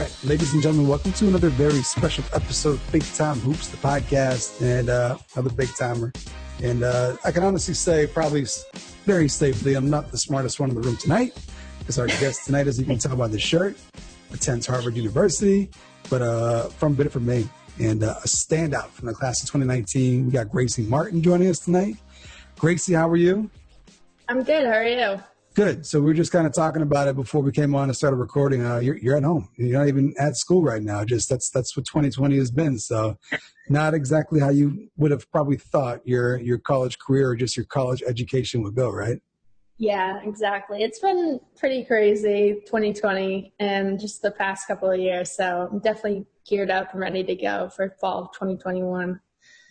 right, ladies and gentlemen, welcome to another very special episode of Big Time Hoops, the podcast, and another big timer. And I can honestly say, probably very safely, I'm not the smartest one in the room tonight, because our guest tonight, as you can tell by the shirt, attends Harvard University, but from Biddeford, Maine, and a standout from the class of 2019. We got Gracie Martin joining us tonight. Gracie, how are you? I'm good. How are you? Good. So we were just kind of talking about it before we came on and started recording. You're at home. You're not even at school right now. Just that's what 2020 has been. So not exactly how you would have probably thought your college career or just your college education would go, right? Yeah, exactly. It's been pretty crazy, 2020, and just the past couple of years. So I'm definitely geared up and ready to go for fall of 2021.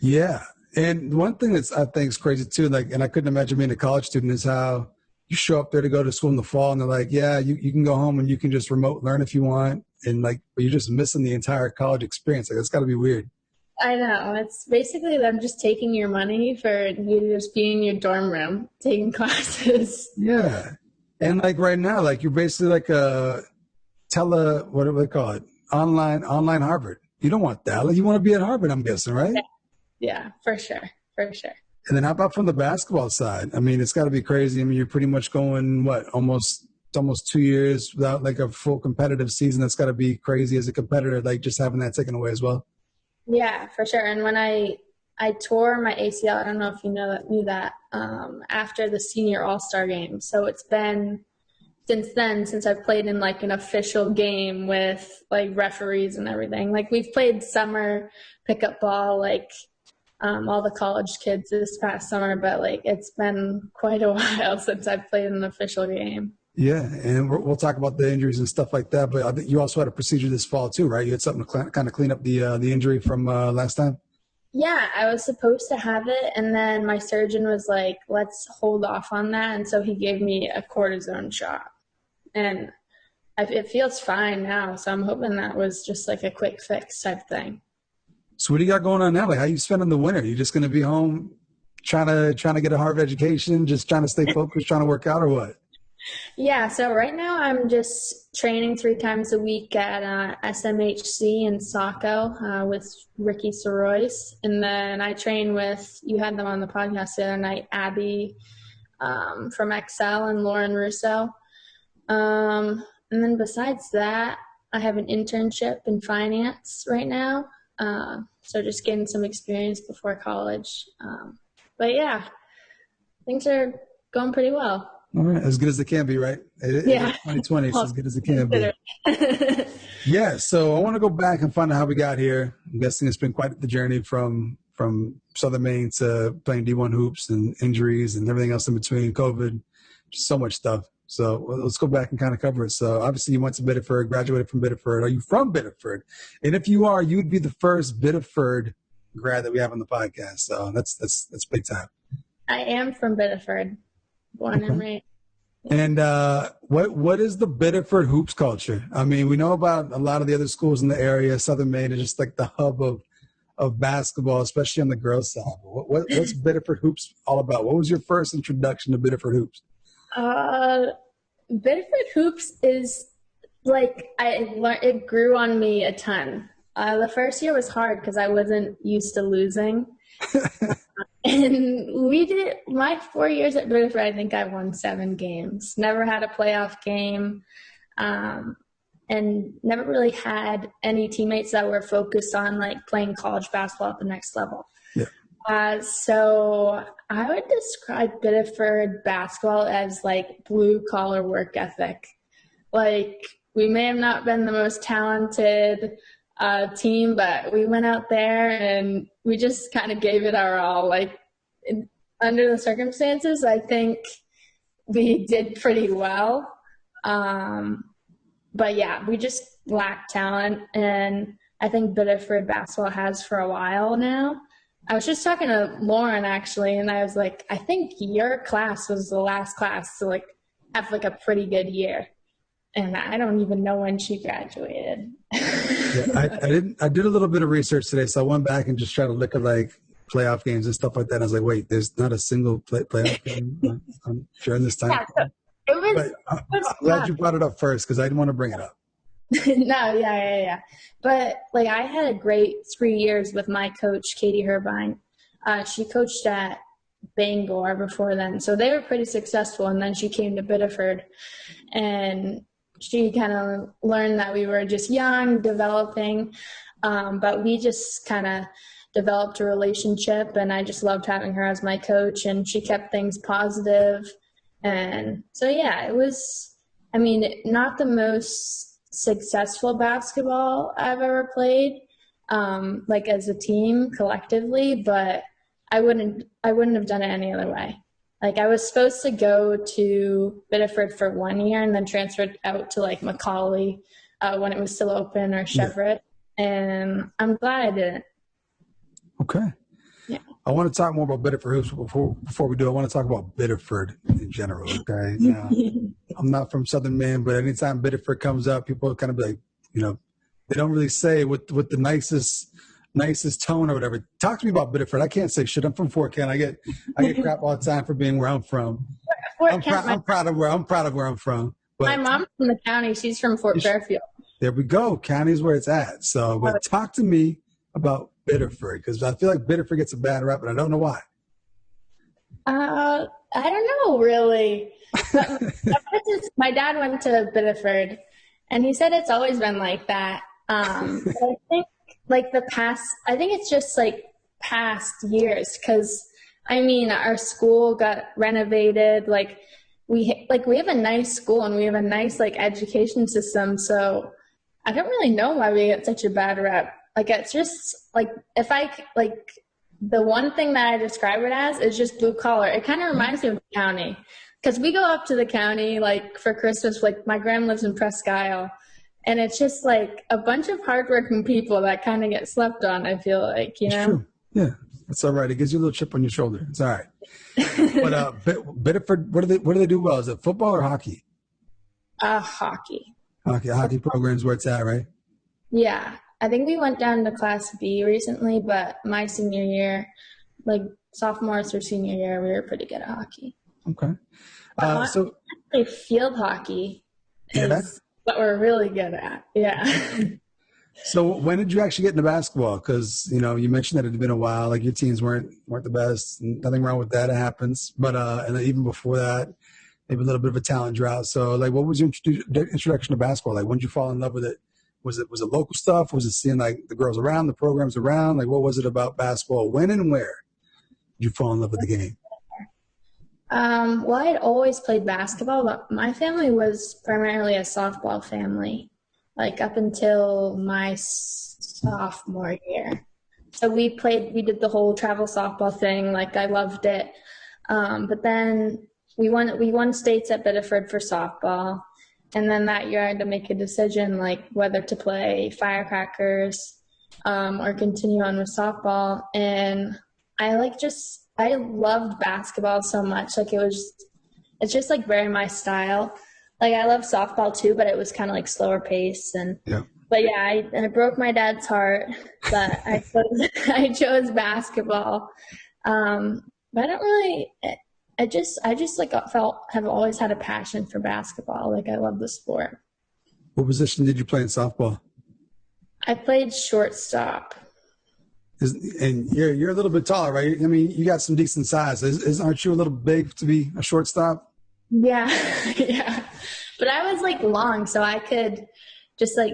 Yeah. And one thing that's I think is crazy too, and I couldn't imagine being a college student, is how you show up there to go to school in the fall and they're like, yeah, you can go home and you can just remote learn if you want. And but you're just missing the entire college experience. It's got to be weird. I know. It's basically them just taking your money for you to just be in your dorm room taking classes. Yeah. And right now, you're basically like a what do they call it? Online Harvard. You don't want that. You want to be at Harvard, I'm guessing, right? Yeah, for sure. For sure. And then how about from the basketball side? I mean, it's got to be crazy. I mean, you're pretty much going, almost 2 years without a full competitive season. That's got to be crazy as a competitor, just having that taken away as well. Yeah, for sure. And when I tore my ACL, I don't know if you knew that, after the senior all-star game. So it's been since then, since I've played in an official game with referees and everything. We've played summer pickup ball, all the college kids this past summer, but it's been quite a while since I've played an official game. Yeah, and we'll talk about the injuries and stuff like that, but I think you also had a procedure this fall too, right? You had something to kind of clean up the injury from last time? Yeah, I was supposed to have it, and then my surgeon was like, let's hold off on that, and so he gave me a cortisone shot. And it feels fine now, so I'm hoping that was just a quick fix type thing. So what do you got going on now? How you spending the winter? You just going to be home trying to get a Harvard education, just trying to stay focused, trying to work out, or what? Yeah, so right now I'm just training 3 times a week at SMHC in Saco with Ricky Sorois. And then I train with, you had them on the podcast the other night, Abby from Excel and Lauren Russo. And then besides that, I have an internship in finance right now. So just getting some experience before college. But yeah, things are going pretty well. All right, as good as it can be, right? Yeah. 2020, it's as good as it can be. Yeah, so I want to go back and find out how we got here. I'm guessing it's been quite the journey from Southern Maine to playing D1 hoops and injuries and everything else in between, COVID, just so much stuff. So let's go back and kind of cover it. So obviously you went to Biddeford, graduated from Biddeford. Are you from Biddeford? And if you are, you'd be the first Biddeford grad that we have on the podcast. So that's big time. I am from Biddeford, born and raised. And what is the Biddeford hoops culture? I mean, we know about a lot of the other schools in the area. Southern Maine is just the hub of basketball, especially on the girls' side. What's Biddeford hoops all about? What was your first introduction to Biddeford hoops? Biddeford hoops is it grew on me a ton. The first year was hard because I wasn't used to losing. And we did my 4 years at Biddeford. I think I won 7 games. Never had a playoff game, and never really had any teammates that were focused on playing college basketball at the next level. Yeah. So I would describe Biddeford basketball as blue collar work ethic. We may have not been the most talented team, but we went out there and we just kind of gave it our all. Under the circumstances, I think we did pretty well. But yeah, we just lacked talent, and I think Biddeford basketball has for a while now. I was just talking to Lauren actually, and I was like, I think your class was the last class to have a pretty good year. And I don't even know when she graduated. Yeah, I did a little bit of research today, so I went back and just tried to look at playoff games and stuff like that. And I was like, wait, there's not a single playoff game during this time. Yeah, so it was. But I'm glad you brought it up first because I didn't want to bring it up. No, yeah. But like I had a great 3 years with my coach, Katie Herbine. She coached at Bangor before then, so they were pretty successful. And then she came to Biddeford, and she kind of learned that we were just young, developing, but we just kind of developed a relationship, and I just loved having her as my coach, and she kept things positive. And so, yeah, it was, I mean, not the most successful basketball I've ever played, like as a team collectively, but I wouldn't have done it any other way. Like I was supposed to go to Biddeford for 1 year and then transferred out to like Macaulay when it was still open, or Chevrolet. And I'm glad I didn't. Okay. Yeah. I want to talk more about Biddeford hoops. Before we do, I want to talk about Biddeford in general. Okay. Now, I'm not from Southern Maine, but anytime Biddeford comes up, people kind of be like, they don't really say with the nicest tone or whatever. Talk to me about Biddeford. I can't say shit. I'm from Fort Kent. I get crap all the time for being where I'm from. I'm proud of where I'm from. But my mom's from the county. She's from Fort Fairfield. There we go. County's where it's at. So, but talk to me about Biddeford, because I feel like Biddeford gets a bad rap, and I don't know why. I don't know really. My dad went to Biddeford, and he said it's always been like that. But I think I think it's just like past years, because I mean our school got renovated. Like we have a nice school, and we have a nice like education system. So I don't really know why we get such a bad rep. Like it's just like the one thing that I describe it as is just blue collar. It kind of reminds me of the county, because we go up to the county like for Christmas. Like my grandma lives in Presque Isle, and it's just like a bunch of hardworking people that kind of get slept on. I feel like, It's true. Yeah, that's all right. It gives you a little chip on your shoulder. It's all right. But Biddeford, what do they do well? Is it football or hockey? Hockey. Hockey programs where it's at, right? Yeah. I think we went down to Class B recently, but my senior year, like sophomore through senior year, we were pretty good at hockey. Okay. So field hockey is what we're really good at. Yeah. So when did you actually get into basketball? Because, you mentioned that it had been a while, like your teams weren't the best. Nothing wrong with that. It happens. But and then even before that, maybe a little bit of a talent drought. So like, what was your introduction to basketball? Like, when did you fall in love with it? Was it local stuff? Was it seeing like the girls around, the programs around? Like, what was it about basketball? When and where did you fall in love with the game? Well, I had always played basketball, but my family was primarily a softball family, like up until my sophomore year. So we did the whole travel softball thing. Like I loved it. But then we won states at Biddeford for softball. And then that year I had to make a decision, like whether to play Firecrackers or continue on with softball. And I loved basketball so much. Like it's just like very my style. Like I love softball too, but it was kind of like slower pace. But yeah, I broke my dad's heart, but I chose basketball. But I don't really. I just like have always had a passion for basketball. Like I love the sport. What position did you play in softball? I played shortstop. And you're a little bit taller, right? I mean, you got some decent size. Aren't you a little big to be a shortstop? Yeah, yeah. But I was like long, so I could just like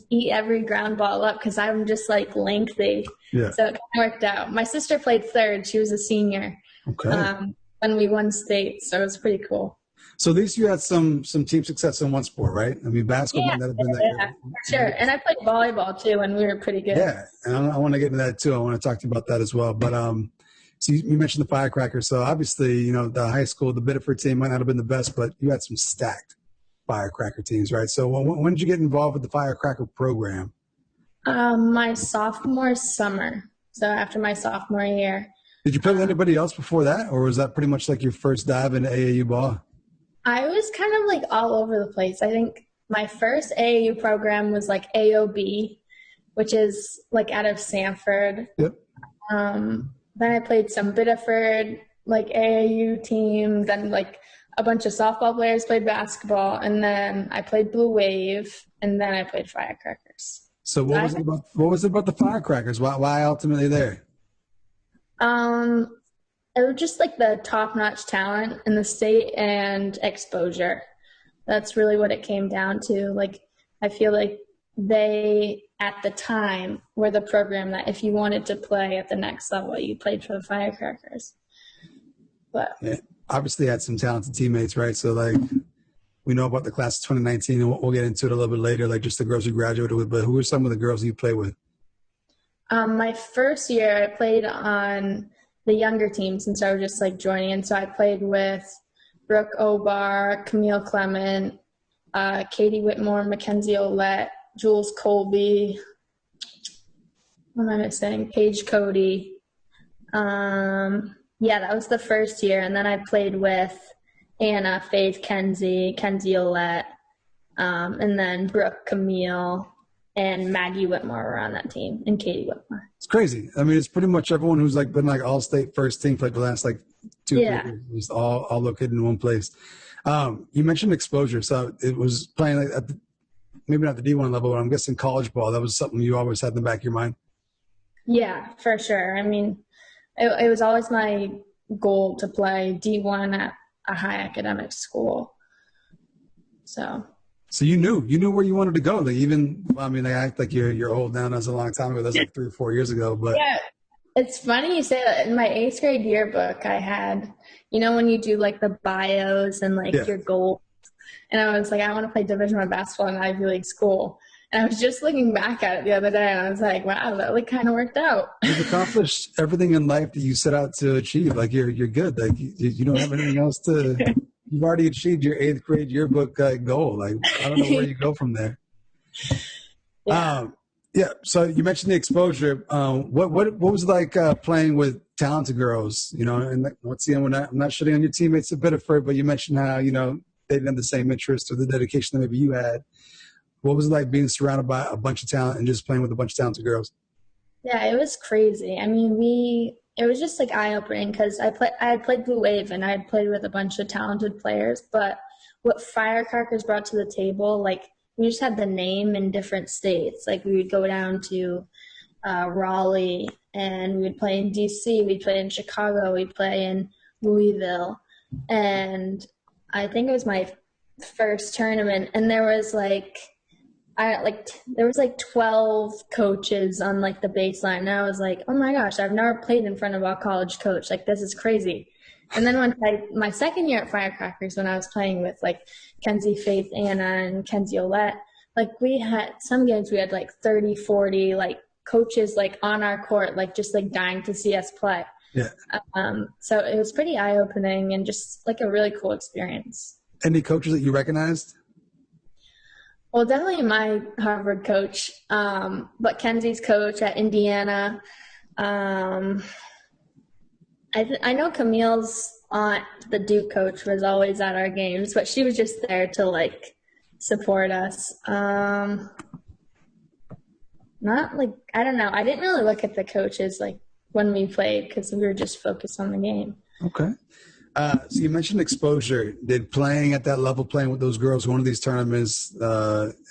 eat every ground ball up because I'm just like lengthy. Yeah. So it kind of worked out. My sister played third. She was a senior. Okay. When we won state, so it was pretty cool. So at least you had some team success in one sport, right? I mean, basketball might not have been that good. Sure. And I played volleyball too, and we were pretty good. Yeah, and I want to get into that too. I want to talk to you about that as well. But so you mentioned the Firecrackers. So obviously, the high school, the Biddeford team might not have been the best, but you had some stacked Firecracker teams, right? So when did you get involved with the Firecracker program? My sophomore summer. So after my sophomore year. Did you play with anybody else before that, or was that pretty much like your first dive into AAU ball? I was kind of like all over the place. I think my first AAU program was like AOB, which is like out of Sanford. Yep. Then I played some Biddeford like AAU team, then like a bunch of softball players played basketball, and then I played Blue Wave, and then I played Firecrackers. So what was it about? What was it about the Firecrackers? Why ultimately there? It was just like the top-notch talent in the state and exposure. That's really what it came down to. Like, I feel like they, at the time, were the program that if you wanted to play at the next level, you played for the Firecrackers. But yeah, obviously had some talented teammates, right? So like we know about the class of 2019, and we'll get into it a little bit later, like just the girls you graduated with. But who are some of the girls you play with? my first year, I played on the younger team since I was just like joining in. So I played with Brooke Obar, Camille Clement, Katie Whitmore, Mackenzie Olette, Jules Colby. What am I missing? Paige Cody. Yeah, that was the first year. And then I played with Anna, Faith, Kenzie Olette, and then Brooke, Camille, and Maggie Whitmore were on that team, and Katie Whitmore. It's crazy. I mean, it's pretty much everyone who's like been like all-state first team for like the last like 2 years, just all located in one place. You mentioned exposure, so it was playing like at the, maybe not the D1 level, but I'm guessing college ball. That was something you always had in the back of your mind. Yeah, for sure. I mean, it was always my goal to play D1 at a high academic school. So you knew where you wanted to go. Like even, I mean, I act like you're old now. That's a long time ago. That's like 3 or 4 years ago. But yeah, it's funny you say that. In my 8th grade yearbook, I had, when you do like the bios and like your goals, and I was like, I want to play Division I basketball in an Ivy League school. And I was just looking back at it the other day, and I was like, wow, that like kind of worked out. You've accomplished everything in life that you set out to achieve. Like you're good. Like you don't have anything else to. You've already achieved your 8th grade yearbook goal. Like I don't know where you go from there. Yeah. So you mentioned the exposure. What was it like playing with talented girls? And once again, I'm not shitting on your teammates at Biddeford, but you mentioned how they didn't have the same interest or the dedication that maybe you had. What was it like being surrounded by a bunch of talent and just playing with a bunch of talented girls? Yeah, it was crazy. I mean, it was just like eye-opening because I had played Blue Wave and I had played with a bunch of talented players, but what Firecrackers brought to the table, like we just had the name in different states. Like we would go down to Raleigh and we would play in DC, we'd play in Chicago, we'd play in Louisville. And I think it was my first tournament, and there was like 12 coaches on like the baseline, and I was like, oh my gosh, I've never played in front of a college coach. Like this is crazy. And then my second year at Firecrackers, when I was playing with like Kenzie, Faith, Anna, and Kenzie Olette, like we had some games we had like 30, 40 like coaches like on our court, like just like dying to see us play. Yeah. So it was pretty eye-opening and just like a really cool experience. Any coaches that you recognized? Well, definitely my Harvard coach, but Kenzie's coach at Indiana. I know Camille's aunt, the Duke coach, was always at our games, but she was just there to like support us. Not like, I don't know. I didn't really look at the coaches like when we played because we were just focused on the game. Okay. So you mentioned exposure. Did playing at that level, playing with those girls, going to these tournaments,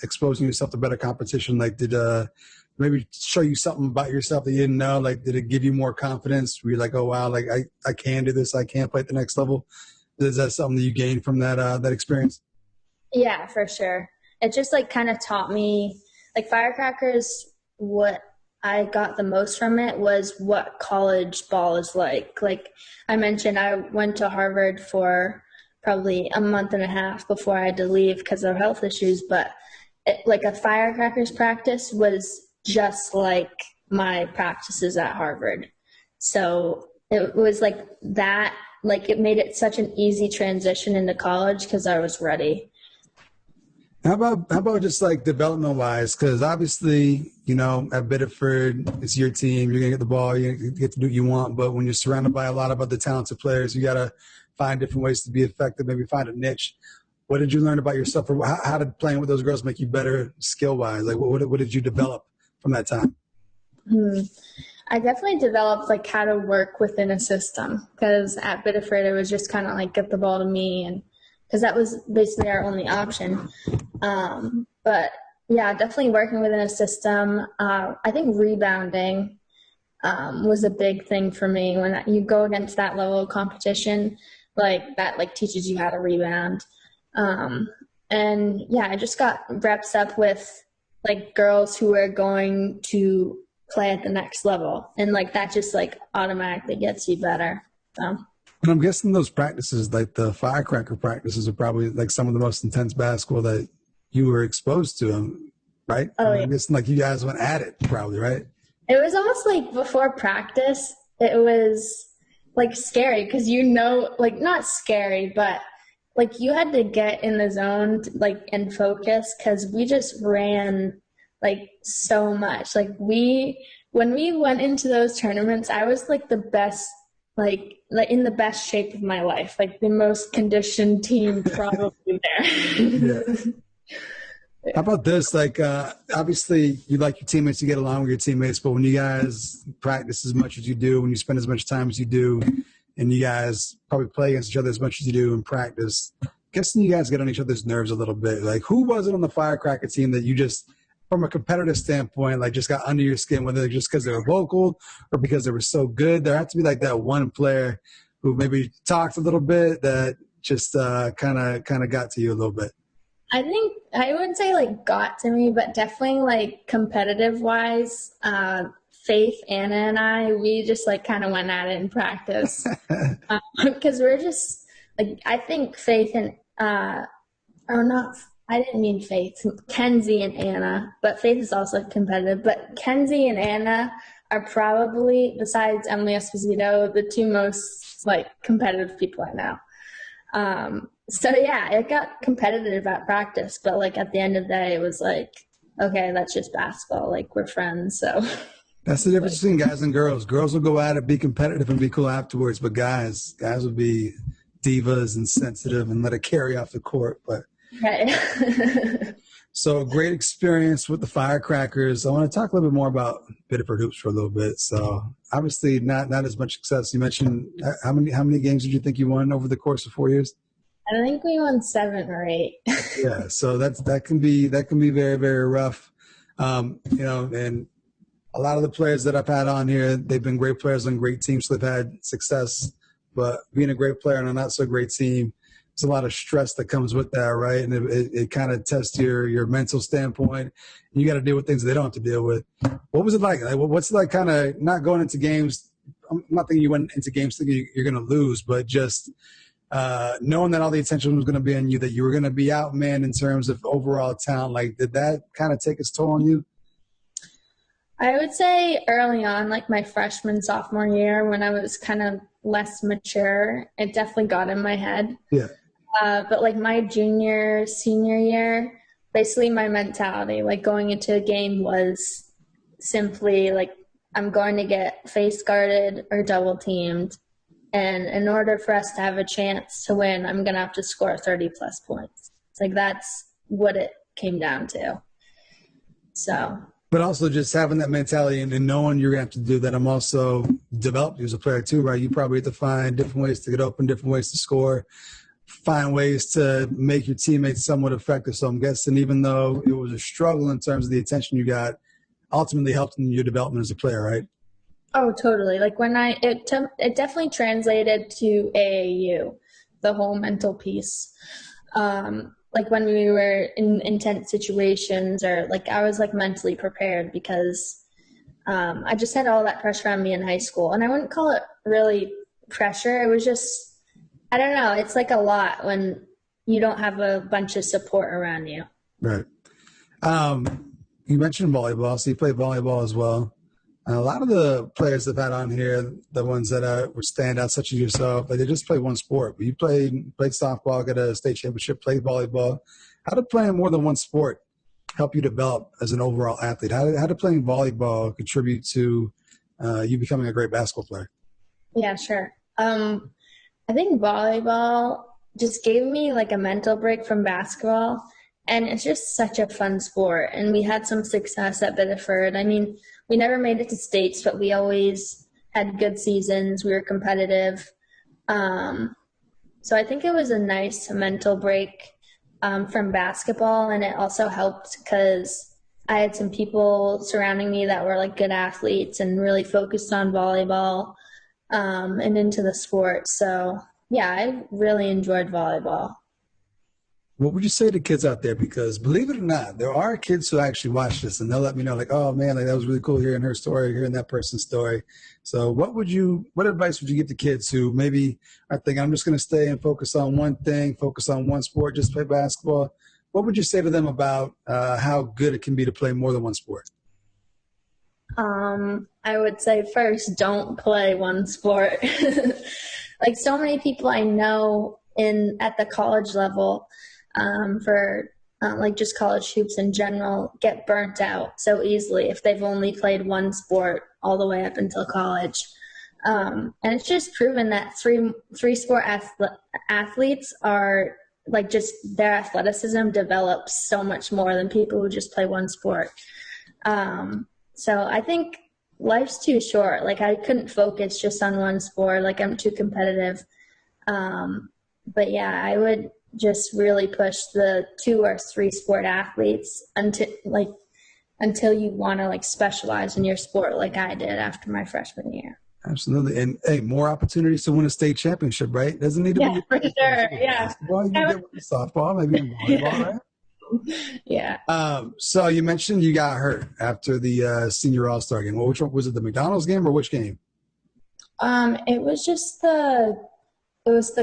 exposing yourself to better competition, like did maybe show you something about yourself that you didn't know? Like did it give you more confidence? Were you like, oh wow, like I can do this, I can play at the next level? Is that something that you gained from that experience? Yeah, for sure. It just like kind of taught me, like Firecrackers, what I got the most from it was what college ball is like. Like I mentioned, I went to Harvard for probably a month and a half before I had to leave because of health issues, but like a Firecrackers practice was just like my practices at Harvard. So it was like that, like it made it such an easy transition into college because I was ready. How about just like development wise? Because obviously, at Biddeford, it's your team. You're gonna get the ball. You get to do what you want. But when you're surrounded by a lot of other talented players, you gotta find different ways to be effective. Maybe find a niche. What did you learn about yourself, or how did playing with those girls make you better skill wise? Like what did you develop from that time? I definitely developed like how to work within a system because at Biddeford it was just kind of like get the ball to me and because that was basically our only option. But yeah, definitely working within a system. I think rebounding was a big thing for me. When you go against that level of competition, like that, like teaches you how to rebound. And yeah, I just got reps up with like girls who are going to play at the next level, and like that just like automatically gets you better. So. And I'm guessing those practices, like the firecracker practices, are probably like some of the most intense basketball that you were exposed to, right? Oh, yeah. I'm guessing like you guys went at it, probably, right? It was almost like before practice, it was like scary because like not scary, but like you had to get in the zone like and focus because we just ran like so much. Like when we went into those tournaments, I was like the best, like in the best shape of my life, like the most conditioned team probably there. Yeah. How about this? Like, obviously, you like your teammates, you get along with your teammates, but when you guys practice as much as you do, when you spend as much time as you do, and you guys probably play against each other as much as you do in practice, guessing you guys get on each other's nerves a little bit. Like, who was it on the Firecracker team that you just, from a competitive standpoint, like just got under your skin, whether just because they were vocal or because they were so good? There had to be like that one player who maybe talked a little bit that just kind of got to you a little bit. I think I wouldn't say like got to me, but definitely like competitive wise, Faith, Anna, and we just like kind of went at it in practice because we're just like, I think Faith and or not, I didn't mean Faith, Kenzie and Anna, but Faith is also competitive. But Kenzie and Anna are probably, besides Emily Esposito, the two most like competitive people I know. So yeah, it got competitive at practice, but like at the end of the day, it was like, okay, that's just basketball. Like we're friends. So that's the difference between guys and girls. Girls will go at it, be competitive, and be cool afterwards. But guys will be divas and sensitive and let it carry off the court. But right. So great experience with the Firecrackers. I want to talk a little bit more about Biddeford hoops for a little bit. So obviously not as much success. You mentioned how many games did you think you won over the course of 4 years? I think we won 7 or 8. Yeah, so that can be very, very rough. And a lot of the players that I've had on here, they've been great players on great teams, so they've had success. But being a great player on a not so great team, there's a lot of stress that comes with that, right? And it kind of tests your mental standpoint. You got to deal with things they don't have to deal with. What was it like? What's it like kind of not going into games? I'm not thinking you went into games thinking you're going to lose, but just knowing that all the attention was going to be on you, that you were going to be outmanned in terms of overall talent. Like, did that kind of take its toll on you? I would say early on, like my freshman, sophomore year, when I was kind of less mature, it definitely got in my head. Yeah. But like my junior, senior year, basically my mentality, like going into a game was simply like, I'm going to get face guarded or double teamed. And in order for us to have a chance to win, I'm going to have to score 30 plus points. It's like, that's what it came down to. So. But also just having that mentality and knowing you're going to have to do that. I'm also developed you as a player too, right? You probably have to find different ways to get open, different ways to score, find ways to make your teammates somewhat effective. So I'm guessing even though it was a struggle in terms of the attention you got, ultimately helped in your development as a player, right? Oh, totally. Like when it definitely translated to AAU, the whole mental piece. Like when we were in intense situations, or like I was like mentally prepared because I just had all that pressure on me in high school. And I wouldn't call it really pressure. It was just, I don't know. It's like a lot when you don't have a bunch of support around you. Right. You mentioned volleyball, so you play volleyball as well. And a lot of the players I've had on here, the ones that were standouts, such as yourself, like they just play one sport. But you played softball, got a state championship, played volleyball. How did playing more than one sport help you develop as an overall athlete? How did playing volleyball contribute to you becoming a great basketball player? Yeah, sure. I think volleyball just gave me like a mental break from basketball. And it's just such a fun sport. And we had some success at Biddeford. I mean, we never made it to states, but we always had good seasons. We were competitive. So I think it was a nice mental break from basketball, and it also helped because I had some people surrounding me that were like good athletes and really focused on volleyball and into the sport. So yeah, I really enjoyed volleyball. What would you say to kids out there? Because believe it or not, there are kids who actually watch this and they'll let me know, like, oh man, like that was really cool hearing her story, hearing that person's story. So what advice would you give to kids who maybe are thinking, I'm just going to stay and focus on one thing, focus on one sport, just play basketball? What would you say to them about how good it can be to play more than one sport? I would say first, don't play one sport. Like so many people I know in at the college level for like just college hoops in general get burnt out so easily if they've only played one sport all the way up until college. And it's just proven that three sport athletes are like just their athleticism develops so much more than people who just play one sport. So I think life's too short. Like I couldn't focus just on one sport. Like I'm too competitive. But yeah, I would just really push the 2 or 3 sport athletes until you want to like specialize in your sport like I did after my freshman year. Absolutely. And hey, more opportunities to win a state championship, right? Doesn't need to Yeah, be for sure. Yeah. basketball. You can get with softball, maybe in volleyball, right? Yeah. So you mentioned you got hurt after the senior all-star game. Well, which one was it, the McDonald's game or which game? It was just the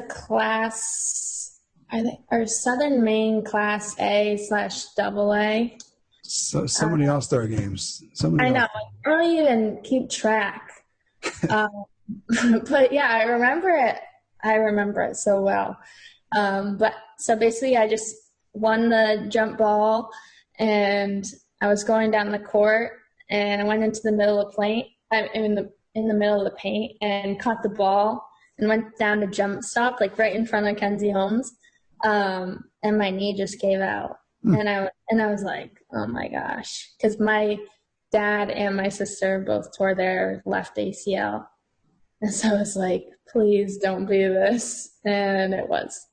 class, I think, or Southern Maine Class A/AA. So many all-star games. So many I know. I don't even keep track. But yeah, I remember it. I remember it so well. But so basically I just won the jump ball and I was going down the court and I went into the middle of the paint, in the middle of the paint and caught the ball and went down to jump stop, like right in front of Kenzie Holmes. And my knee just gave out. And I was like, oh my gosh. Cause my dad and my sister both tore their left ACL. And so I was like, please don't be this. And it was.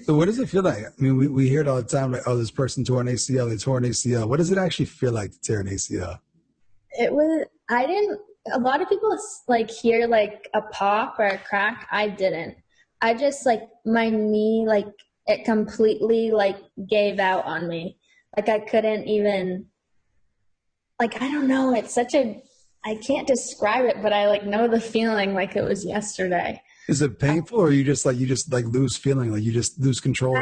So what does it feel like? I mean, we hear it all the time, like, oh, this person tore an ACL, they tore an ACL. What does it actually feel like to tear an ACL? A lot of people like hear like a pop or a crack. I didn't. I just like my knee, like it completely like gave out on me. Like I couldn't even, like, I don't know. I can't describe it, but I like know the feeling like it was yesterday. Is it painful or you just lose feeling, like you just lose control?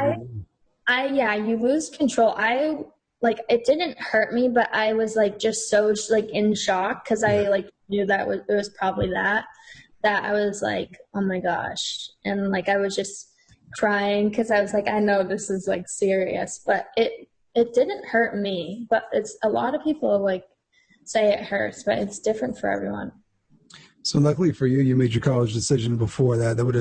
Yeah, you lose control. It didn't hurt me, but I was like just so like in shock because I like knew that it was probably that I was like, oh my gosh. And like I was just crying because I was like, I know this is like serious, but it didn't hurt me. But it's a lot of people like say it hurts, but it's different for everyone. So luckily for you, you made your college decision before that. That would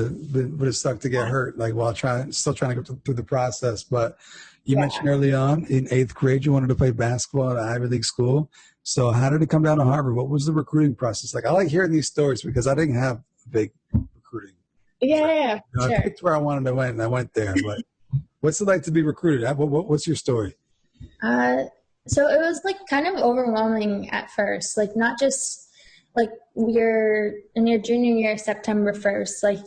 have sucked to get hurt, like while still trying to go through the process. But you mentioned early on in 8th grade, you wanted to play basketball at an Ivy League school. So how did it come down to Harvard? What was the recruiting process like? I like hearing these stories because I didn't have a big recruiting. Yeah, sure. I picked where I wanted to win, and I went there. But what's it like to be recruited? What's your story? So it was like kind of overwhelming at first, like not just like you're in your junior year, September 1st, like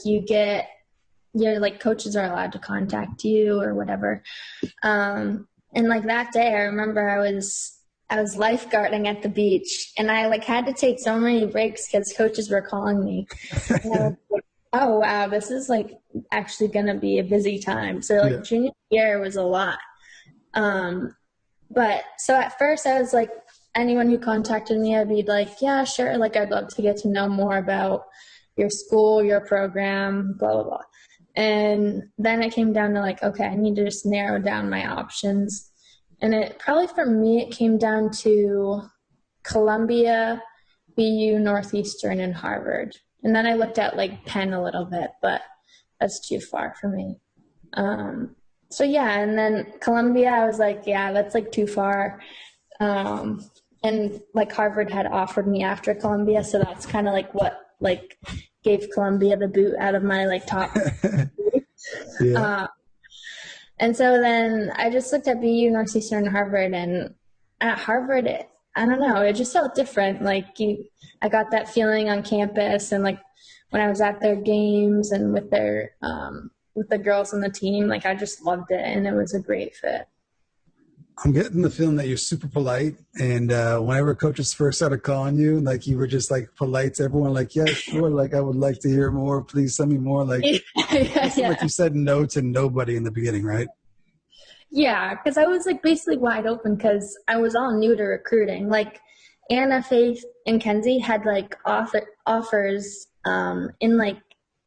your like coaches are allowed to contact you or whatever. And like that day, I remember I was lifeguarding at the beach and I like had to take so many breaks because coaches were calling me. And I was like, oh wow, this is like actually going to be a busy time. So like junior year was a lot. But so at first I was like, anyone who contacted me, I'd be like, yeah, sure. Like, I'd love to get to know more about your school, your program, blah, blah, blah. And then it came down to like, okay, I need to just narrow down my options. And it probably for me, it came down to Columbia, BU, Northeastern, and Harvard. And then I looked at like Penn a little bit, but that's too far for me. So yeah, and then Columbia, I was like, yeah, that's like too far. And like Harvard had offered me after Columbia, so that's kind of like what like gave Columbia the boot out of my like top. Yeah. Uh, and so then I just looked at BU, Northeastern, Harvard, and at Harvard, I don't know, it just felt different. I got that feeling on campus, and like when I was at their games and with the girls on the team, like I just loved it, and it was a great fit. I'm getting the feeling that you're super polite, and whenever coaches first started calling you, like you were just like polite to everyone, like, yeah, sure, like I would like to hear more, please send me more. Like Yeah, it's like yeah. you said no to nobody in the beginning, right? Yeah, because I was like basically wide open because I was all new to recruiting. Like Anna, Faith, and Kenzie had like offers in like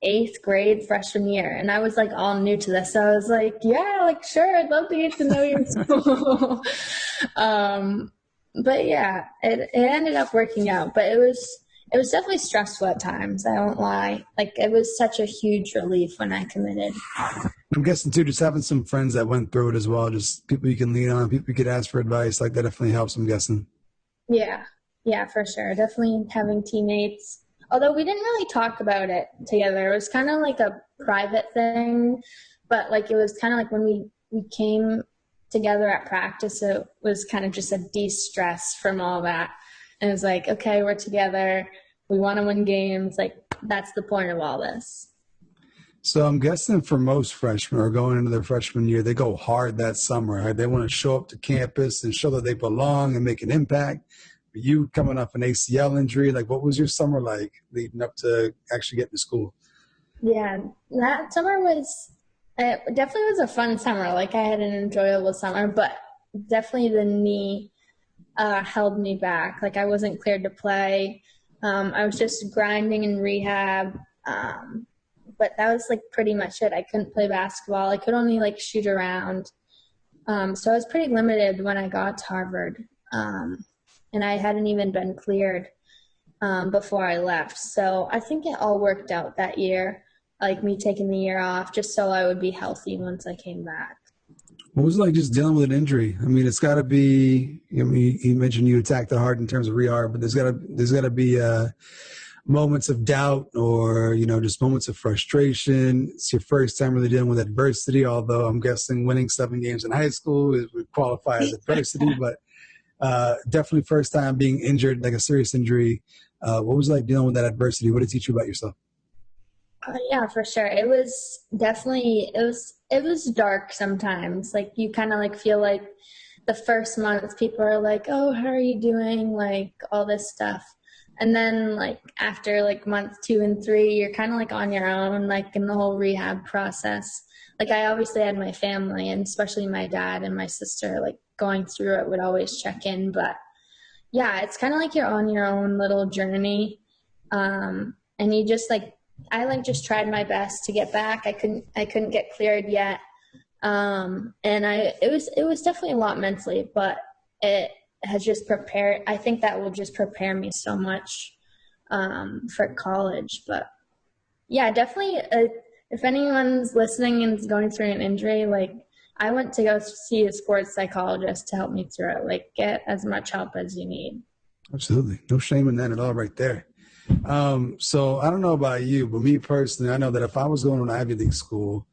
eighth grade freshman year, and I was like all new to this. So I was like, yeah, like sure, I'd love to get to know your school. um, but yeah, it ended up working out. But it was definitely stressful at times. I won't lie. Like it was such a huge relief when I committed. I'm guessing too, just having some friends that went through it as well, just people you can lean on, people you could ask for advice, like that definitely helps. I'm guessing. Yeah, yeah, for sure. Definitely having teammates. Although we didn't really talk about it together. It was kind of like a private thing, but like it was kind of like when we came together at practice, it was kind of just a de-stress from all that. And it was like, okay, we're together. We want to win games. Like that's the point of all this. So I'm guessing for most freshmen or going into their freshman year, they go hard that summer, right? They want to show up to campus and show that they belong and make an impact. You coming off an ACL injury, like what was your summer like leading up to actually getting to school? Yeah, that summer was it definitely was a fun summer. Like I had an enjoyable summer, but definitely the knee held me back. Like I wasn't cleared to play. I was just grinding in rehab. But that was like pretty much it. I couldn't play basketball. I could only like shoot around. So I was pretty limited when I got to Harvard. And I hadn't even been cleared before I left. So I think it all worked out that year, like me taking the year off just so I would be healthy once I came back. What was it like just dealing with an injury? I mean, it's got to be. I mean, you mentioned you attacked the heart in terms of rehab, but there's got to be moments of doubt or just moments of frustration. It's your first time really dealing with adversity. Although I'm guessing winning 7 games in high school would qualify as adversity, but definitely first time being injured, like a serious injury. What was it like dealing with that adversity? What did it teach you about yourself? Yeah, for sure. It was definitely it was dark sometimes. Like you kind of like feel like the first month people are like, "Oh, how are you doing?" Like all this stuff. And then like after like month 2 and 3, you're kind of like on your own, like in the whole rehab process. Like I obviously had my family and especially my dad and my sister like going through it would always check in, but yeah, it's kind of like you're on your own little journey. And you just like I like just tried my best to get back. I couldn't get cleared yet. And it was definitely a lot mentally, but it has just prepared. I think that will just prepare me so much for college. But yeah, definitely. If anyone's listening and is going through an injury, like I went to go see a sports psychologist to help me through it. Like get as much help as you need. Absolutely, no shame in that at all, right there. So I don't know about you, but me personally, I know that if I was going to an Ivy League school,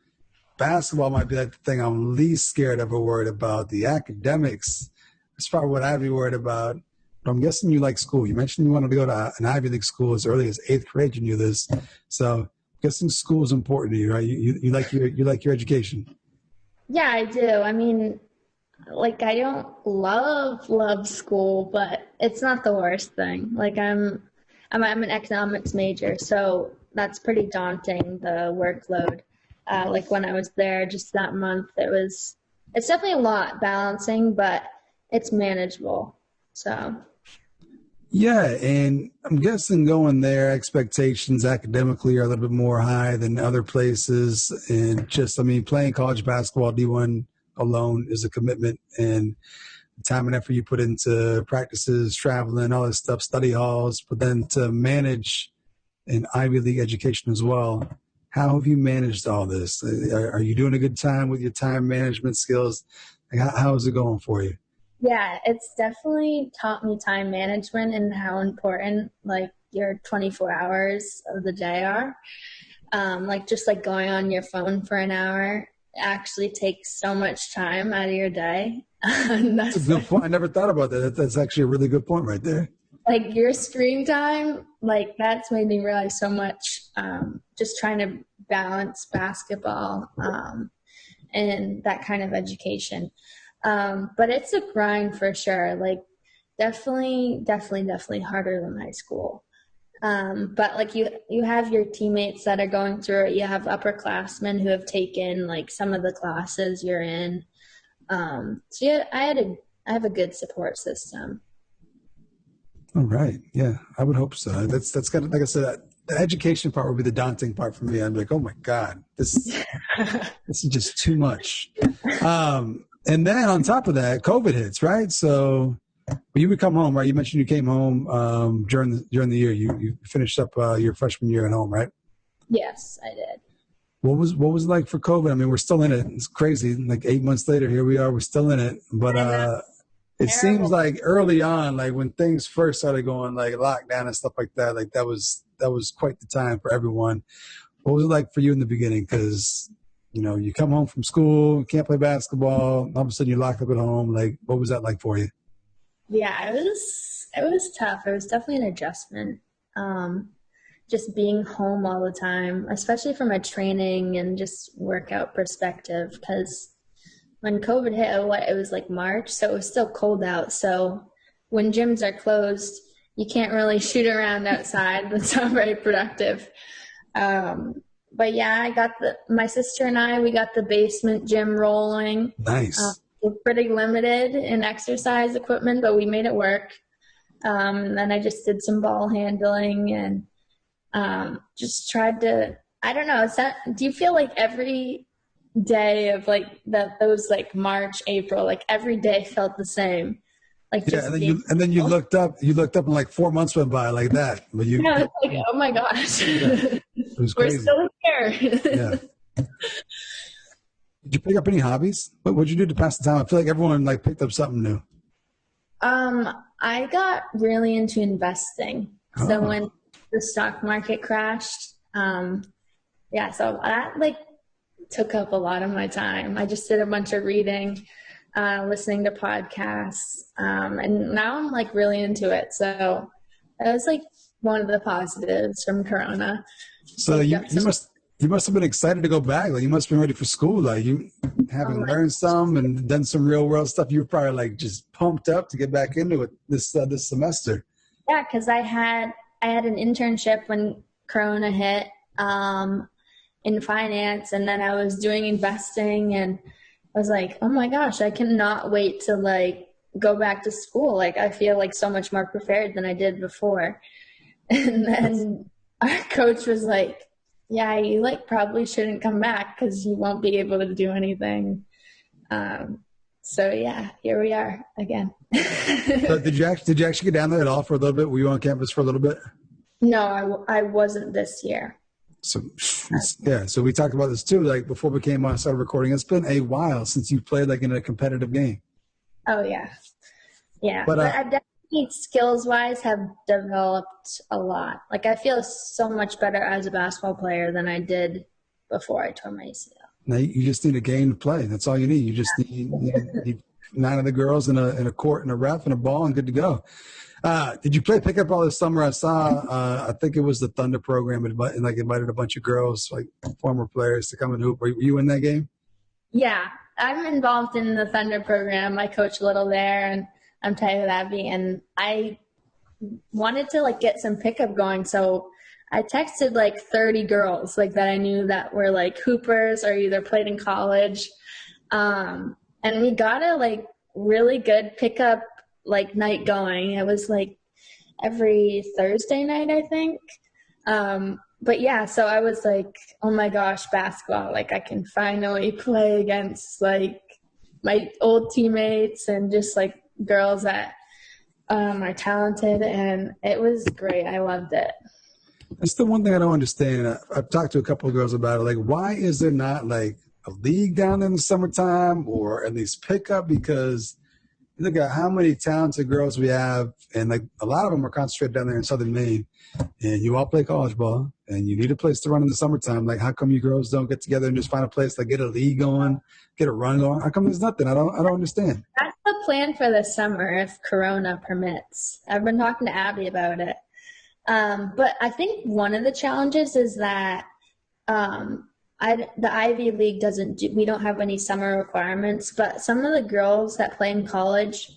basketball might be like the thing I'm least scared of or worried about. The academics, that's probably what I'd be worried about. But I'm guessing you like school. You mentioned you wanted to go to an Ivy League school as early as eighth grade. You knew this, so I'm guessing school is important to you, right? You like your education. Yeah, I do. I mean, like I don't love school, but it's not the worst thing. Like I'm an economics major, so that's pretty daunting, the workload. Like when I was there just that month, it's definitely a lot balancing, but it's manageable. So Yeah, and I'm guessing going there, expectations academically are a little bit more high than other places. And just, I mean, playing college basketball D1 alone is a commitment, and the time and effort you put into practices, traveling, all this stuff, study halls, but then to manage an Ivy League education as well. How have you managed all this? Are you doing a good time with your time management skills? Like, how is it going for you? yeah, it's definitely taught me time management and how important like your 24 hours of the day are. Like just like going on your phone for an hour actually takes so much time out of your day. That's a good point. I never thought about that. That's actually a really good point right there. Like your screen time, like that's made me realize so much. Just trying to balance basketball and that kind of education. But it's a grind for sure. Like definitely harder than high school. But like you have your teammates that are going through it. You have upperclassmen who have taken like some of the classes you're in. So yeah, I have a good support system. All right. Yeah, I would hope so. That's kind of, like I said, the education part would be the daunting part for me. I'm like, oh my God, this is just too much. And then on top of that, COVID hits, right? So you would come home, right? You mentioned you came home during the year. You finished up your freshman year at home, right? Yes, I did. What was it like for COVID? I mean, we're still in it. It's crazy. Like 8 months later, here we are. We're still in it. But it seems like early on, like when things first started going like lockdown and stuff like that, like that was quite the time for everyone. What was it like for you in the beginning? Because you come home from school, can't play basketball. All of a sudden, you're locked up at home. Like, what was that like for you? Yeah, it was tough. It was definitely an adjustment. Just being home all the time, especially from a training and just workout perspective, because when COVID hit, it was like March, so it was still cold out. So when gyms are closed, you can't really shoot around outside. That's not very productive. But yeah, my sister and we got the basement gym rolling. Nice. We're pretty limited in exercise equipment, but we made it work. Then I just did some ball handling and just tried to, I don't know, do you feel like every day of like those like March, April, like every day felt the same? Like just and then you looked up and like 4 months went by like that. But it's like, oh my gosh. Yeah, it was crazy. We're still here. Yeah. Did you pick up any hobbies? What'd you do to pass the time? I feel like everyone like picked up something new. I got really into investing. Oh. So when the stock market crashed, so that like took up a lot of my time. I just did a bunch of reading, listening to podcasts, and now I'm like really into it. So that was like one of the positives from Corona. So you must have been excited to go back. Like you must have been ready for school. Like you having learned some and done some real world stuff. You were probably like just pumped up to get back into it this semester. Yeah, because I had an internship when Corona hit in finance, and then I was doing investing, and I was like, oh my gosh, I cannot wait to like go back to school. Like I feel like so much more prepared than I did before. And then our coach was like, yeah, you like probably shouldn't come back because you won't be able to do anything. So yeah, here we are again. So did you actually get down there at all for a little bit? Were you on campus for a little bit? No, I wasn't this year. So yeah, so we talked about this too. Like before we came on, started recording. It's been a while since you played like in a competitive game. Oh yeah. But I've definitely skills-wise have developed a lot. Like I feel so much better as a basketball player than I did before I tore my ACL. Now you just need a game to play. That's all you need. You just need 9 of the girls in a court and a ref and a ball and good to go. Did you play pickup all this summer? I saw, I think it was the Thunder program, invited a bunch of girls, like former players, to come and hoop. Were you in that game? Yeah, I'm involved in the Thunder program. I coach a little there, and I'm tight with Abby. And I wanted to like get some pickup going, so I texted like 30 girls like that I knew that were like hoopers or either played in college, and we got a like really good pickup like night going. It was like every Thursday night, I think. But yeah, so I was like, oh my gosh, basketball, like I can finally play against like my old teammates and just like girls that are talented, and it was great. I loved it. That's the one thing I don't understand. I've talked to a couple of girls about it. Like, why is there not like a league down in the summertime or at least pickup? Because look at how many talented girls we have, and like a lot of them are concentrated down there in southern Maine, and you all play college ball, and you need a place to run in the summertime. Like, how come you girls don't get together and just find a place, like get a league going, get a run going? How come there's nothing? I don't understand. That's the plan for the summer if Corona permits. I've been talking to Abby about it. But I think one of the challenges is that the Ivy League we don't have any summer requirements, but some of the girls that play in college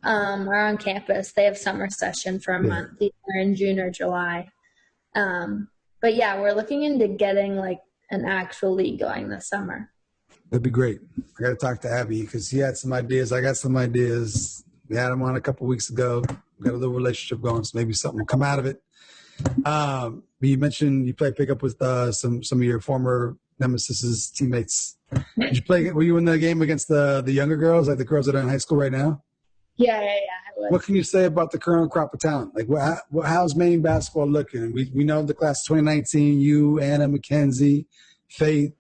are on campus. They have summer session for a month, either in June or July. But yeah, we're looking into getting like an actual league going this summer. That'd be great. I got to talk to Abby because he had some ideas. I got some ideas. We had him on a couple weeks ago. We got a little relationship going, so maybe something will come out of it. You mentioned you play pickup with some of your former Nemesis's teammates. Did you play? Were you in the game against the younger girls, like the girls that are in high school right now? Yeah. I was. What can you say about the current crop of talent? Like, how's Maine basketball looking? We know the class of 2019. You, Anna, McKenzie, Faith,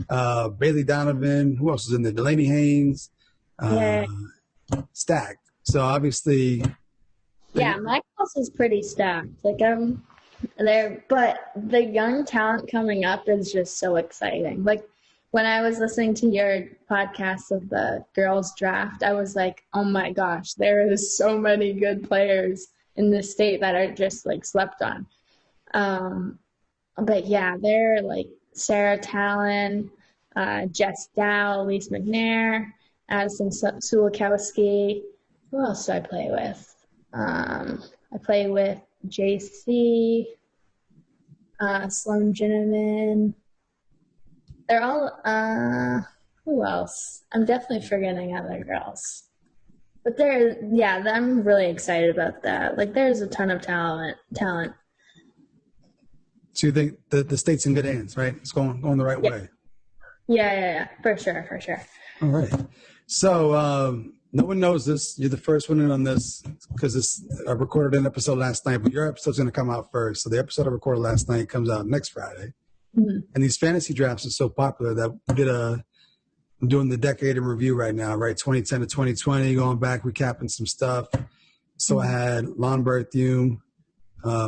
Bailey Donovan. Who else is in there? Delaney Haynes. Stacked. So obviously. Yeah, my class is pretty stacked. Like I'm there, but the young talent coming up is just so exciting. Like when I was listening to your podcast of the girls draft, I was like, oh my gosh, there is so many good players in this state that are just like slept on. But yeah, they're like Sarah Talon, Jess Dow, Elise McNair, Addison Sulikowski. Who else do I play with? I play with JC, Sloan Ginneman. They're all, who else? I'm definitely forgetting other girls. But I'm really excited about that. Like, there's a ton of talent. So you think the state's in good hands, right? It's going the right way. Yeah. For sure. All right. So, no one knows this. You're the first one in on this because I recorded an episode last night, but your episode's going to come out first. So the episode I recorded last night comes out next Friday. Mm-hmm. And these fantasy drafts are so popular that I'm doing the decade in review right now, right? 2010 to 2020, going back, recapping some stuff. So I had Lon Berthume,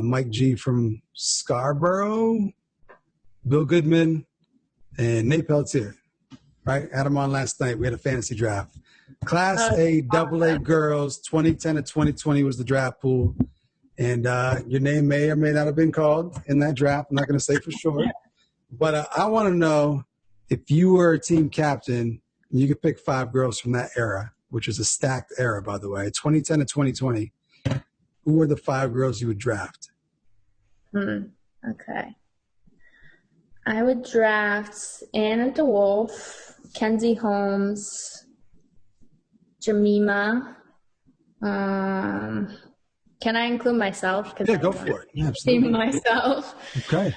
Mike G from Scarborough, Bill Goodman, and Nate Peltier, right? Had them on last night. We had a fantasy draft. Class A, AA girls, 2010 to 2020 was the draft pool. And your name may or may not have been called in that draft. I'm not going to say for sure. But I want to know if you were a team captain and you could pick 5 girls from that era, which is a stacked era, by the way, 2010 to 2020, who were the 5 girls you would draft? Okay. I would draft Anna DeWolf, Kenzie Holmes, Jemima. Can I include myself? Yeah, go for it. Yeah, absolutely. Myself. Okay.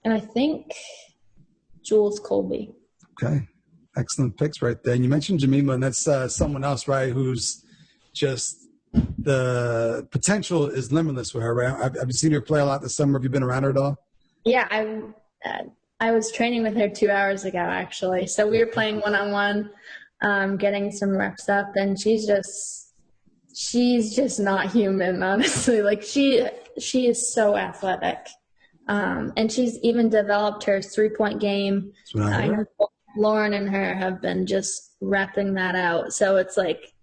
And I think Jules Colby. Okay. Excellent picks right there. And you mentioned Jemima, and that's someone else, right, who's just the potential is limitless with her, right? I've seen her play a lot this summer. Have you been around her at all? Yeah, I was training with her 2 hours ago, actually. So we were playing one-on-one, getting some reps up, and she's just not human, honestly. Like she is so athletic. And she's even developed her 3-point game. I know Lauren and her have been just repping that out. So it's like,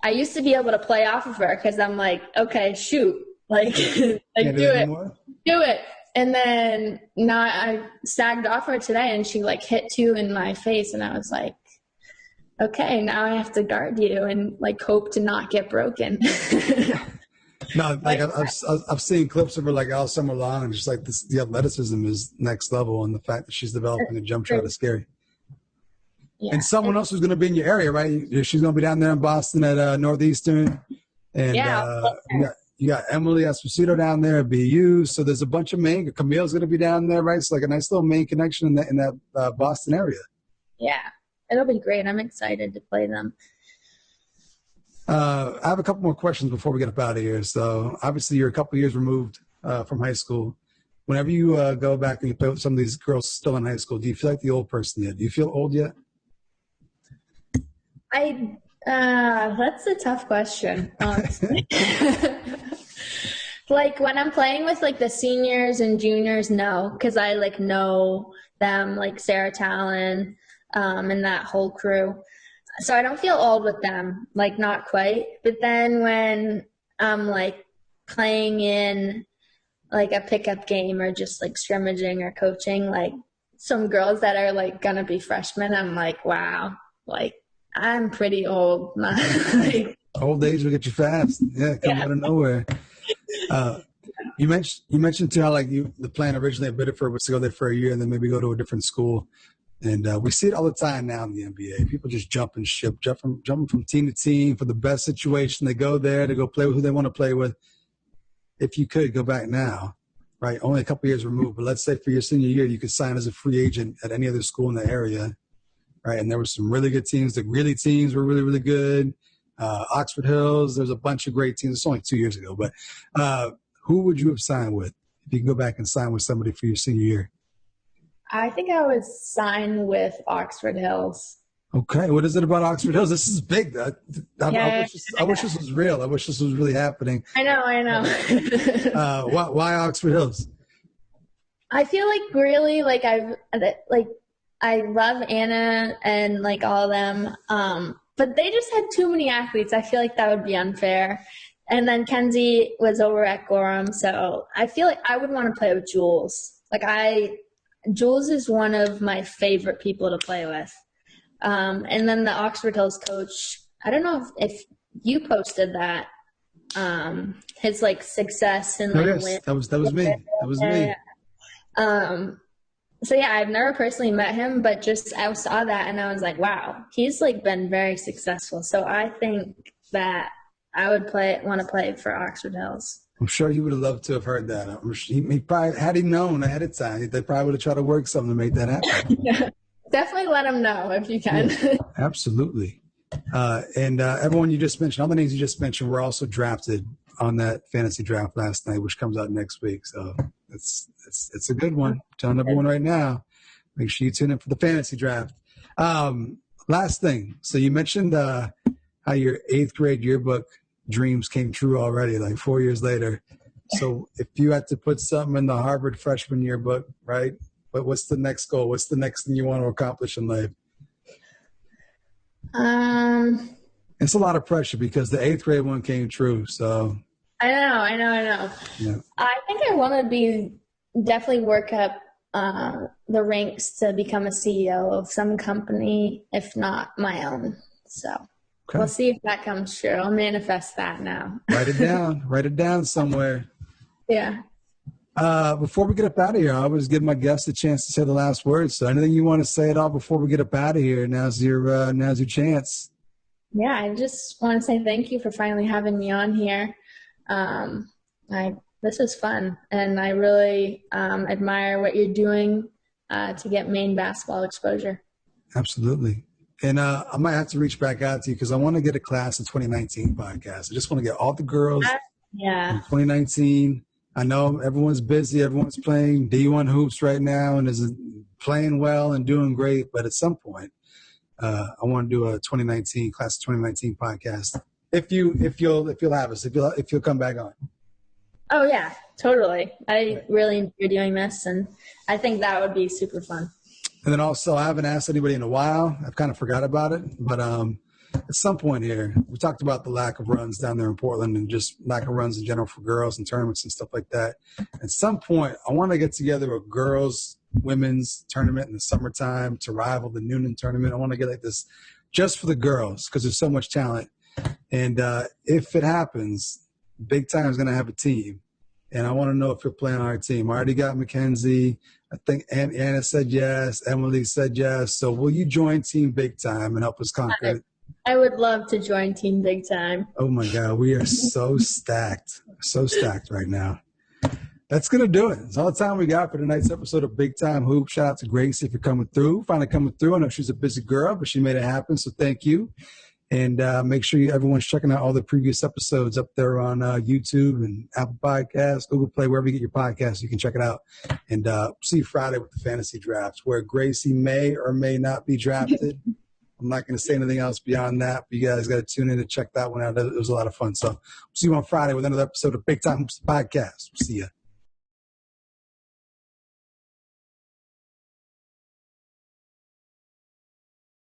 I used to be able to play off of her because I'm like, okay, shoot, like, do it. And then now I sagged off her today and she like hit 2 in my face. And I was like, okay, now I have to guard you and like hope to not get broken. No, like I've seen clips of her like all summer long, and just like the athleticism is next level, and the fact that she's developing a jump shot is scary. Yeah. And someone else who's going to be in your area, right? She's going to be down there in Boston at Northeastern, and you got Emily Esposito down there at BU. So there's a bunch of Maine. Camille's going to be down there, right? It's like a nice little Maine connection in that Boston area. Yeah, it'll be great. I'm excited to play them. I have a couple more questions before we get up out of here. So obviously you're a couple years removed from high school. Whenever you go back and you play with some of these girls still in high school, do you feel like the old person yet? Do you feel old yet? That's a tough question, honestly. Like when I'm playing with like the seniors and juniors, no, because I like know them, like Sarah Talon, and that whole crew. So I don't feel old with them, like not quite. But then when I'm like playing in like a pickup game or just like scrimmaging or coaching, like some girls that are like gonna be freshmen, I'm like, wow, like I'm pretty old. Like, Old age will get you fast. Yeah, come out of nowhere. You mentioned too how like the plan originally at Biddeford was to go there for a year and then maybe go to a different school. And we see it all the time now in the NBA. People just jumping ship, jumping from team to team for the best situation. They go there to go play with who they want to play with. If you could go back now, right? Only a couple years removed, but let's say for your senior year, you could sign as a free agent at any other school in the area, right? And there were some really good teams. The really teams were really, really good. Oxford Hills, there's a bunch of great teams. It's only 2 years ago, but who would you have signed with if you can go back and sign with somebody for your senior year? I think I would sign with Oxford Hills. Okay, what is it about Oxford Hills? This is big. I wish this was real. I wish this was really happening. I know. Why Oxford Hills? I feel like really like I love Anna and like all of them, but they just had too many athletes. I feel like that would be unfair. And then Kenzie was over at Gorham, so I feel like I would want to play with Jules. Jules is one of my favorite people to play with. And then the Oxford Hills coach, I don't know if you posted that, his like success and like yes, that was me. That was me. So yeah, I've never personally met him, but just I saw that and I was like, wow, he's like been very successful. So I think that I would want to play for Oxford Hills. I'm sure he would have loved to have heard that. He probably, had he known ahead of time, they probably would have tried to work something to make that happen. Yeah. Definitely let him know if you can. Yeah, absolutely. And everyone you just mentioned, all the names you just mentioned were also drafted on that fantasy draft last night, which comes out next week. So it's a good one. I'm telling everyone right now, make sure you tune in for the fantasy draft. Last thing. So you mentioned how your 8th grade yearbook dreams came true already, like 4 years later. So if you had to put something in the Harvard freshman yearbook, right? But what's the next goal? What's the next thing you want to accomplish in life? It's a lot of pressure because the 8th grade one came true. So I know. Yeah. I think I want to definitely work up the ranks to become a CEO of some company, if not my own. So We'll see if that comes true. I'll manifest that now. Write it down. Write it down somewhere. Yeah. Before we get up out of here, I always give my guests a chance to say the last words. So anything you want to say at all before we get up out of here, now's your chance. Yeah, I just want to say thank you for finally having me on here. This is fun, and I really admire what you're doing to get Maine basketball exposure. Absolutely. And I might have to reach back out to you because I want to get a class of 2019 podcast. I just want to get all the girls in 2019. I know everyone's busy. Everyone's playing D1 hoops right now and is playing well and doing great. But at some point, I want to do a 2019 class of 2019 podcast. If you'll have us, if you'll come back on. Oh yeah, totally. I really enjoy doing this, and I think that would be super fun. And then also, I haven't asked anybody in a while. I've kind of forgot about it. But at some point here, we talked about the lack of runs down there in Portland and just lack of runs in general for girls and tournaments and stuff like that. At some point, I want to get together a girls, women's tournament in the summertime to rival the Noonan tournament. I want to get like this just for the girls because there's so much talent. And if it happens, Big Time is going to have a team. And I want to know if you're playing on our team. I already got Mackenzie. I think Anna said yes. Emily said yes. So will you join Team Big Time and help us conquer it? I would love to join Team Big Time. Oh, my God. We are so stacked. So stacked right now. That's going to do it. That's all the time we got for tonight's episode of Big Time Hoop. Shout out to Gracie for coming through. Finally coming through. I know she's a busy girl, but she made it happen. So thank you. And make sure everyone's checking out all the previous episodes up there on YouTube and Apple Podcasts, Google Play, wherever you get your podcasts, you can check it out. And see you Friday with the fantasy drafts, where Gracie may or may not be drafted. I'm not going to say anything else beyond that. But you guys got to tune in to check that one out. It was a lot of fun. So see you on Friday with another episode of Big Time Hoops Podcast. See ya.